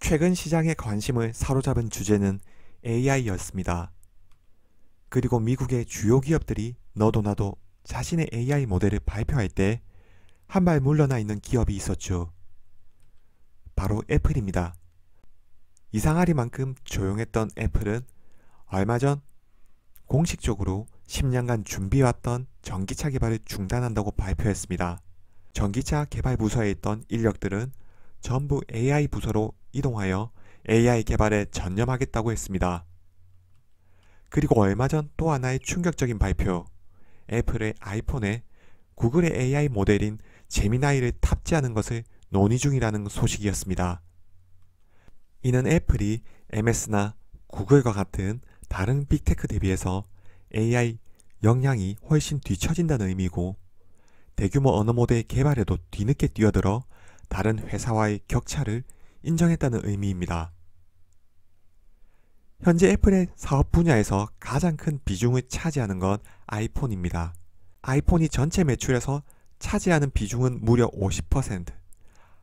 최근 시장의 관심을 사로잡은 주제는 AI였습니다. 그리고 미국의 주요 기업들이 너도 나도 자신의 AI 모델을 발표할 때 한 발 물러나 있는 기업이 있었죠. 바로 애플입니다. 이상하리만큼 조용했던 애플은 얼마 전 공식적으로 10년간 준비해왔던 전기차 개발을 중단한다고 발표했습니다. 전기차 개발 부서에 있던 인력들은 전부 AI 부서로 이동하여 AI 개발에 전념하겠다고 했습니다. 그리고 얼마 전 또 하나의 충격적인 발표, 애플의 아이폰에 구글의 AI 모델인 제미나이를 탑재하는 것을 논의 중이라는 소식이었습니다. 이는 애플이 MS나 구글과 같은 다른 빅테크 대비해서 AI 역량이 훨씬 뒤처진다는 의미고, 대규모 언어 모델 개발에도 뒤늦게 뛰어들어 다른 회사와의 격차를 인정했다는 의미입니다. 현재 애플의 사업 분야에서 가장 큰 비중을 차지하는 건 아이폰입니다. 아이폰이 전체 매출에서 차지하는 비중은 무려 50%.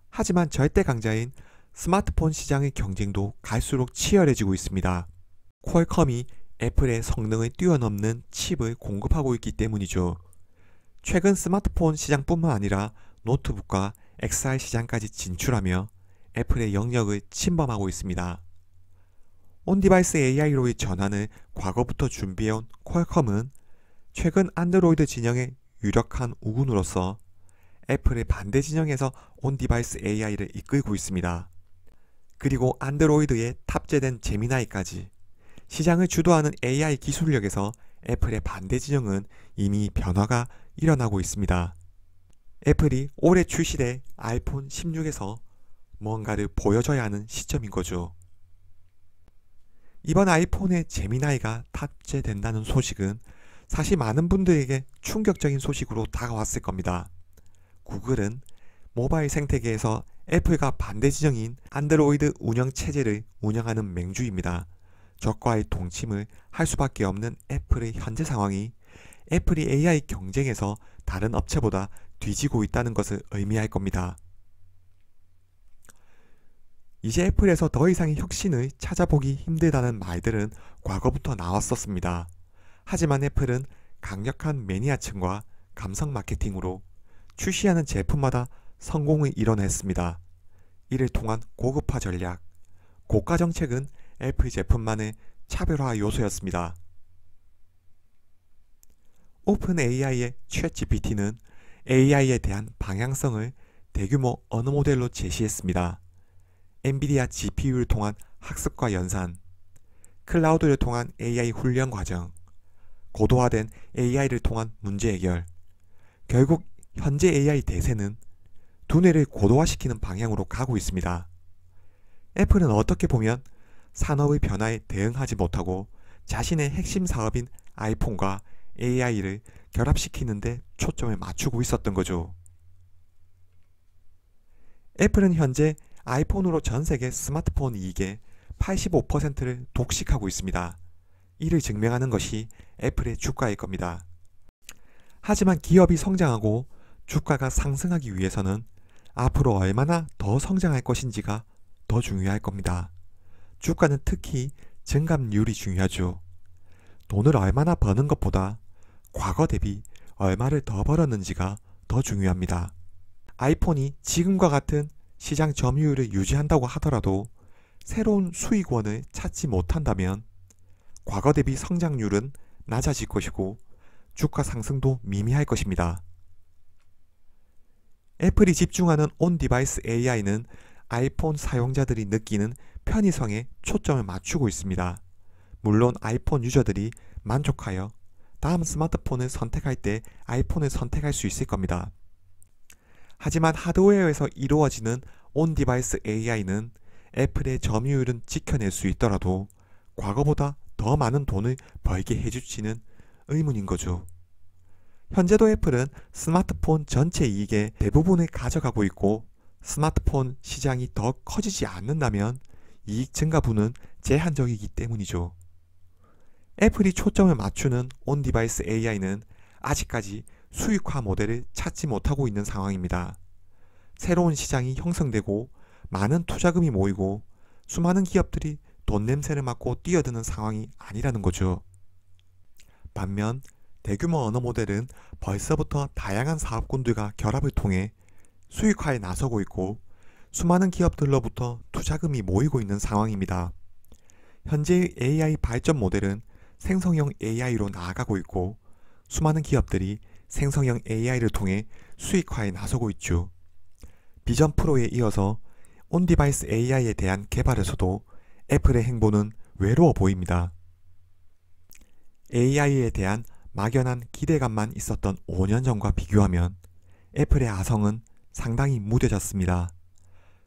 하지만 절대 강자인 스마트폰 시장의 경쟁도 갈수록 치열해지고 있습니다. 퀄컴이 애플의 성능을 뛰어넘는 칩을 공급하고 있기 때문이죠. 최근 스마트폰 시장뿐만 아니라 노트북과 XR 시장까지 진출하며 애플의 영역을 침범하고 있습니다. 온디바이스 AI로의 전환을 과거부터 준비해온 퀄컴은 최근 안드로이드 진영의 유력한 우군으로서 애플의 반대 진영에서 온디바이스 AI를 이끌고 있습니다. 그리고 안드로이드에 탑재된 제미나이까지 시장을 주도하는 AI 기술력에서 애플의 반대 진영은 이미 변화가 일어나고 있습니다. 애플이 올해 출시될 아이폰 16에서 뭔가를 보여줘야 하는 시점인 거죠. 이번 아이폰에 제미나이가 탑재된다는 소식은 사실 많은 분들에게 충격적인 소식으로 다가왔을 겁니다. 구글은 모바일 생태계에서 애플과 반대 진영인 안드로이드 운영 체제를 운영하는 맹주입니다. 적과의 동침을 할 수밖에 없는 애플의 현재 상황이 애플이 AI 경쟁에서 다른 업체보다 뒤지고 있다는 것을 의미할 겁니다. 이제 애플에서 더 이상의 혁신을 찾아보기 힘들다는 말들은 과거부터 나왔었습니다. 하지만 애플은 강력한 매니아층과 감성 마케팅으로 출시하는 제품마다 성공을 이뤄냈습니다. 이를 통한 고급화 전략, 고가 정책은 애플 제품만의 차별화 요소였습니다. 오픈 AI의 챗GPT는 AI에 대한 방향성을 대규모 언어 모델로 제시했습니다. 엔비디아 GPU를 통한 학습과 연산, 클라우드를 통한 AI 훈련 과정, 고도화된 AI를 통한 문제 해결, 결국 현재 AI 대세는 두뇌를 고도화시키는 방향으로 가고 있습니다. 애플은 어떻게 보면 산업의 변화에 대응하지 못하고 자신의 핵심 사업인 아이폰과 AI를 결합시키는 데 초점을 맞추고 있었던 거죠. 애플은 현재 아이폰으로 전세계 스마트폰 이익의 85%를 독식하고 있습니다. 이를 증명하는 것이 애플의 주가일 겁니다. 하지만 기업이 성장하고 주가가 상승하기 위해서는 앞으로 얼마나 더 성장할 것인지가 더 중요할 겁니다. 주가는 특히 증감률이 중요하죠. 돈을 얼마나 버는 것보다 과거 대비 얼마를 더 벌었는지가 더 중요합니다. 아이폰이 지금과 같은 시장 점유율을 유지한다고 하더라도 새로운 수익원을 찾지 못한다면 과거 대비 성장률은 낮아질 것이고 주가 상승도 미미할 것입니다. 애플이 집중하는 온디바이스 AI는 아이폰 사용자들이 느끼는 편의성에 초점을 맞추고 있습니다. 물론 아이폰 유저들이 만족하여 다음 스마트폰을 선택할 때 아이폰을 선택할 수 있을 겁니다. 하지만 하드웨어에서 이루어지는 온디바이스 AI는 애플의 점유율은 지켜낼 수 있더라도 과거보다 더 많은 돈을 벌게 해줄지는 의문인 거죠. 현재도 애플은 스마트폰 전체 이익의 대부분을 가져가고 있고 스마트폰 시장이 더 커지지 않는다면 이익 증가분은 제한적이기 때문이죠. 애플이 초점을 맞추는 온디바이스 AI는 아직까지 수익화 모델을 찾지 못하고 있는 상황입니다. 새로운 시장이 형성되고 많은 투자금이 모이고 수많은 기업들이 돈 냄새를 맡고 뛰어드는 상황이 아니라는 거죠. 반면 대규모 언어 모델은 벌써부터 다양한 사업군들과 결합을 통해 수익화에 나서고 있고 수많은 기업들로부터 투자금이 모이고 있는 상황입니다. 현재의 AI 발전 모델은 생성형 AI로 나아가고 있고 수많은 기업들이 생성형 AI를 통해 수익화에 나서고 있죠. 비전 프로에 이어서 온디바이스 AI에 대한 개발에서도 애플의 행보는 외로워 보입니다. AI에 대한 막연한 기대감만 있었던 5년 전과 비교하면 애플의 아성은 상당히 무뎌졌습니다.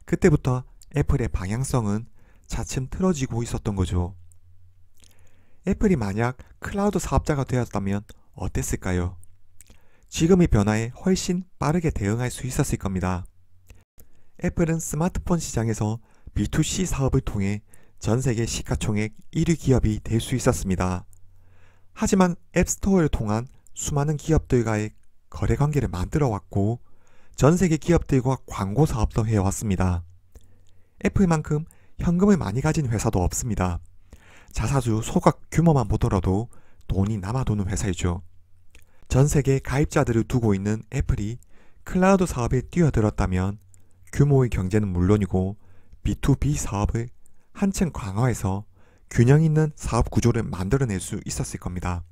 그때부터 애플의 방향성은 차츰 틀어지고 있었던 거죠. 애플이 만약 클라우드 사업자가 되었다면 어땠을까요? 지금의 변화에 훨씬 빠르게 대응할 수 있었을 겁니다. 애플은 스마트폰 시장에서 B2C 사업을 통해 전세계 시가총액 1위 기업이 될 수 있었습니다. 하지만 앱스토어를 통한 수많은 기업들과의 거래관계를 만들어 왔고 전세계 기업들과 광고 사업도 해왔습니다. 애플만큼 현금을 많이 가진 회사도 없습니다. 자사주 소각 규모만 보더라도 돈이 남아도는 회사이죠. 전세계 가입자들을 두고 있는 애플이 클라우드 사업에 뛰어들었다면 규모의 경제는 물론이고 B2B 사업을 한층 강화해서 균형 있는 사업 구조를 만들어낼 수 있었을 겁니다.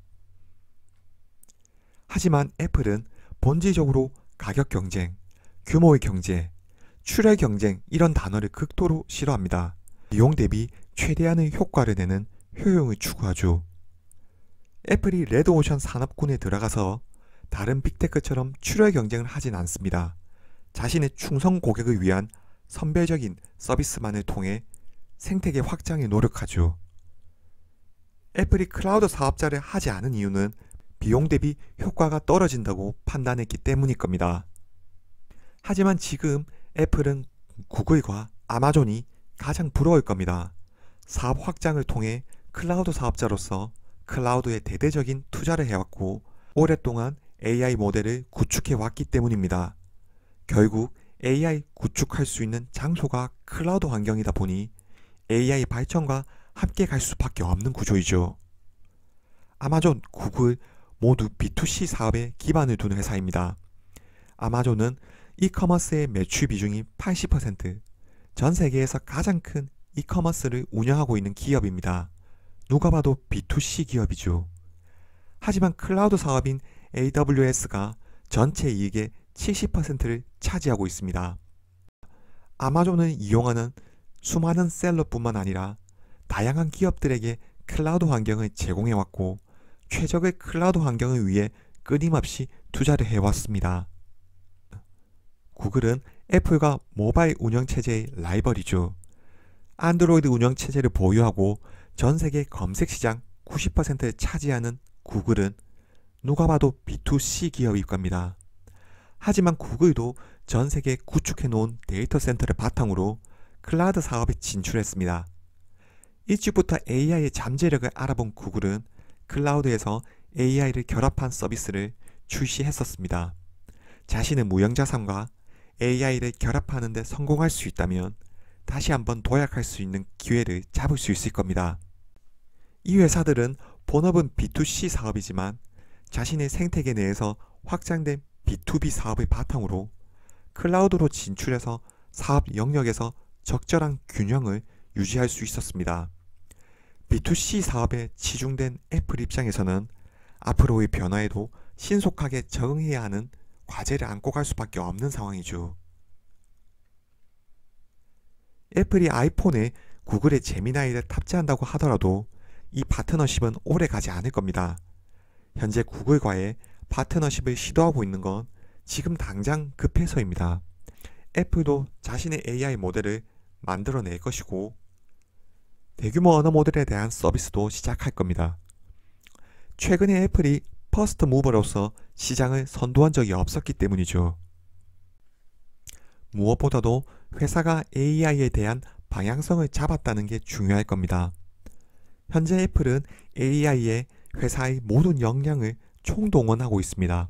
하지만 애플은 본질적으로 가격 경쟁, 규모의 경제, 출혈 경쟁 이런 단어를 극도로 싫어합니다. 비용 대비 최대한의 효과를 내는 효용을 추구하죠. 애플이 레드오션 산업군에 들어가서 다른 빅테크처럼 출혈 경쟁을 하진 않습니다. 자신의 충성 고객을 위한 선별적인 서비스만을 통해 생태계 확장에 노력하죠. 애플이 클라우드 사업자를 하지 않은 이유는 비용 대비 효과가 떨어진다고 판단했기 때문일 겁니다. 하지만 지금 애플은 구글과 아마존이 가장 부러울 겁니다. 사업 확장을 통해 클라우드 사업자로서 클라우드에 대대적인 투자를 해왔고 오랫동안 AI 모델을 구축해 왔기 때문입니다. 결국 AI 구축할 수 있는 장소가 클라우드 환경이다 보니 AI 발전과 함께 갈 수밖에 없는 구조이죠. 아마존, 구글 모두 B2C 사업에 기반을 둔 회사입니다. 아마존은 이커머스의 매출 비중이 80%, 전 세계에서 가장 큰 이커머스를 운영하고 있는 기업입니다. 누가 봐도 B2C 기업이죠. 하지만 클라우드 사업인 AWS가 전체 이익의 70%를 차지하고 있습니다. 아마존을 이용하는 수많은 셀러뿐만 아니라 다양한 기업들에게 클라우드 환경을 제공해왔고 최적의 클라우드 환경을 위해 끊임없이 투자를 해왔습니다. 구글은 애플과 모바일 운영체제의 라이벌이죠. 안드로이드 운영체제를 보유하고 전 세계 검색 시장 90%를 차지하는 구글은 누가 봐도 B2C 기업일 겁니다. 하지만 구글도 전 세계에 구축해 놓은 데이터 센터를 바탕으로 클라우드 사업에 진출했습니다. 일찍부터 AI의 잠재력을 알아본 구글은 클라우드에서 AI를 결합한 서비스를 출시했었습니다. 자신의 무형자산과 AI를 결합하는 데 성공할 수 있다면 다시 한번 도약할 수 있는 기회를 잡을 수 있을 겁니다. 이 회사들은 본업은 B2C 사업이지만 자신의 생태계 내에서 확장된 B2B 사업을 바탕으로 클라우드로 진출해서 사업 영역에서 적절한 균형을 유지할 수 있었습니다. B2C 사업에 치중된 애플 입장에서는 앞으로의 변화에도 신속하게 적응해야 하는 과제를 안고 갈 수밖에 없는 상황이죠. 애플이 아이폰에 구글의 제미나이를 탑재한다고 하더라도 이 파트너십은 오래 가지 않을 겁니다. 현재 구글과의 파트너십을 시도하고 있는 건 지금 당장 급해서입니다. 애플도 자신의 AI 모델을 만들어낼 것이고 대규모 언어 모델에 대한 서비스도 시작할 겁니다. 최근에 애플이 퍼스트 무버로서 시장을 선도한 적이 없었기 때문이죠. 무엇보다도 회사가 AI에 대한 방향성을 잡았다는 게 중요할 겁니다. 현재 애플은 AI에 회사의 모든 역량을 총동원하고 있습니다.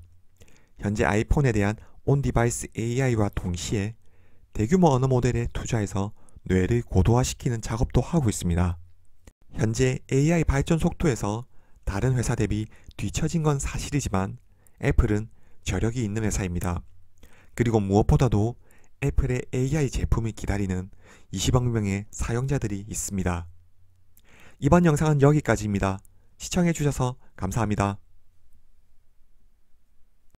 현재 아이폰에 대한 온디바이스 AI와 동시에 대규모 언어 모델에 투자해서 뇌를 고도화시키는 작업도 하고 있습니다. 현재 AI 발전 속도에서 다른 회사 대비 뒤처진 건 사실이지만 애플은 저력이 있는 회사입니다. 그리고 무엇보다도 애플의 AI 제품을 기다리는 20억 명의 사용자들이 있습니다. 이번 영상은 여기까지입니다. 시청해주셔서 감사합니다.